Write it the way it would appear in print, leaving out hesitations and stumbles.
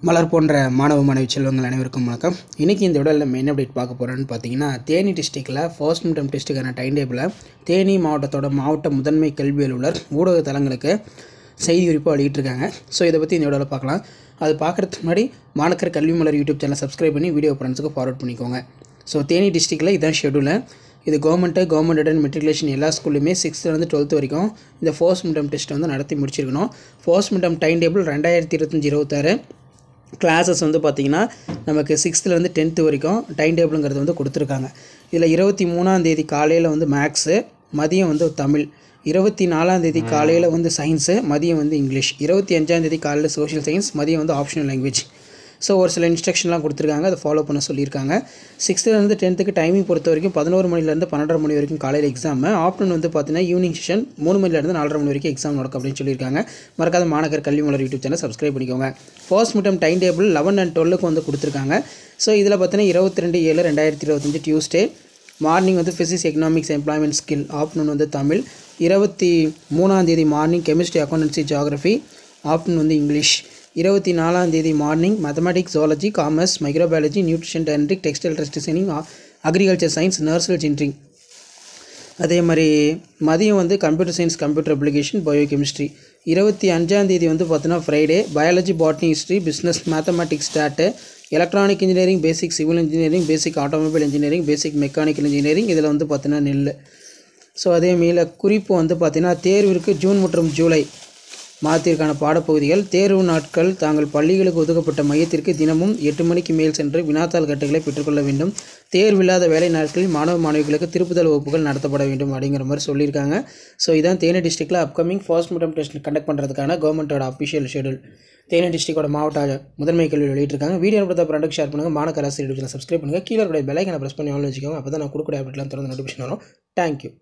மலர் போன்ற மாணவ மாணவி செல்வங்கள் அனைவருக்கும் வணக்கம். இன்றைக்கி இந்த விடலில் நம்ம என்ன அப்டேட் பார்க்க போகிறோன்னு பார்த்தீங்கன்னா, தேனி டிஸ்ட்ரிக்டில் ஃபர்ஸ்ட் மிட்டம் டெஸ்ட்டுக்கான டைம் டேபிளை தேனி மாவட்டத்தோட மாவட்ட முதன்மை கல்வி அலுவலர் ஊடக தளங்களுக்கு செய்தி குறிப்பாக வெளியிட்டிருக்காங்க. ஸோ இதை பற்றி இந்த விடலில் பார்க்கலாம். அது பார்க்குறதுக்கு முன்னாடி மாணக்கர் கல்வி மலர் யூடியூப் சேனல் சப்ஸ்கிரைப் பண்ணி வீடியோ ஃப்ரெண்ட்ஸுக்கு ஃபார்வர்ட் பண்ணிக்கோங்க. ஸோ தேனி டிஸ்ட்ரிக்டில் இதான் ஷெடியூலு. இது கவர்மெண்ட் அண்ட் மெட்ரிகுலேஷன் எல்லா ஸ்கூல்லையுமே 6th to 12th வரைக்கும் இந்த ஃபர்ஸ்ட் மிட்டம் டெஸ்ட் வந்து நடத்தி முடிச்சிருக்கணும். First midterm time table 2025-26 classes வந்து பார்த்திங்கன்னா நமக்கு 6th to 10th வரைக்கும் டைம் டேபிளுங்கிறது வந்து கொடுத்துருக்காங்க. இதில் 23ஆம் காலையில் வந்து மேக்ஸு, மதியம் வந்து தமிழ், 24ஆம் காலையில் வந்து சயின்ஸு, மதியம் வந்து இங்கிலீஷ், 25ஆம் காலையில் சோஷியல் சயின்ஸ், மதியம் வந்து ஆப்ஷனல் லாங்குவேஜ். ஸோ ஒரு சில இன்ஸ்ட்ரக்ஷன்லாம் கொடுத்துருக்காங்க, அதை ஃபாலோ பண்ண சொல்லியிருக்காங்க. 6th to 10th டைமிங் பொறுத்த வரைக்கும் 11 மணிலேருந்து 12:30 மணி வரைக்கும் காலையில் எக்ஸாமு. ஆஃப்டர்நூன் வந்து பார்த்தீங்கன்னா ஈவினிங் செஷன் 3 மணிலேருந்து 4:30 மணி வரைக்கும் எக்ஸாம் நடக்கும் அப்படின்னு சொல்லியிருக்காங்க. மறக்காத மாணக்கர் கல்வி மலர் யூடியூப் சேனல் சப்ஸ்கிரைப் பண்ணிக்கோங்க. First midterm time table 11 and 12க்கு வந்து கொடுத்துருக்காங்க. ஸோ இதில் பார்த்தீங்கன்னா 22/7/2025 டியூஸ்டே மார்னிங் வந்து physics, economics, employment skill, afternoon வந்து தமிழ், 23ஆம் morning chemistry, accountancy, geography, afternoon வந்து இங்கிலீஷ், 24ஆம் morning mathematics, zoology, commerce, microbiology, nutrition, டென்ட்ரிக், textile dress designing, agriculture science, nursery engineering. அதே மாதிரி மதியம் வந்து computer science, computer application, bio chemistry. 25ஆம் வந்து பார்த்தீங்கன்னா Friday biology, botany, history, business, mathematics, stat, electronic engineering, basic civil engineering, basic automobile engineering, basic mechanical engineering. இதில் வந்து பார்த்தீங்கன்னா நெல். ஸோ அதே மீல குறிப்பு வந்து பார்த்தீங்கன்னா தேர்விற்கு ஜூன் மற்றும் ஜூலை மாதத்திற்கான பாடப்பகுதிகள். தேர்வு நாட்கள் தாங்கள் பள்ளிகளுக்கு ஒதுக்கப்பட்ட மையத்திற்கு தினமும் 8 மணிக்கு மேல் சென்று வினாத்தாள் கட்டுகளை பெற்றுக்கொள்ள வேண்டும். தேர்வில்லாத வேலை நாட்களில் மாணவ மாணவிகளுக்கு திருப்புதல் வகுப்புகள் நடத்தப்பட வேண்டும் அப்படிங்கிற மாதிரி சொல்லியிருக்காங்க. ஸோ இதான் தேனி டிஸ்ட்ரிக்டில் upcoming first midterm test conduct பண்ணுறதுக்கான கவர்மெண்ட்டோட அஃபிஷியல் ஷெடியூல். தேனி டிஸ்ட்ரிக்டோட மாவட்ட முதன்மை கல்வி வெளியிட்டிருக்காங்க. வீடியோ பற்றி ஃப்ரெண்டுக்கு ஷேர் பண்ணுங்கள். மாணக்கர் ஆசிரியர் சப்ஸ்கிரைப் பண்ணுங்கள். கீழே இருக்கிற பெல் ஐக்கனை ப்ரெஸ் பண்ணி ஆன் வச்சுக்கோங்க. அப்போ தான் நான் கொடுக்குற அப்டேட்லாம் தொடர்ந்து நோட்டிஃபிகேஷன் வரும். தேங்க்யூ.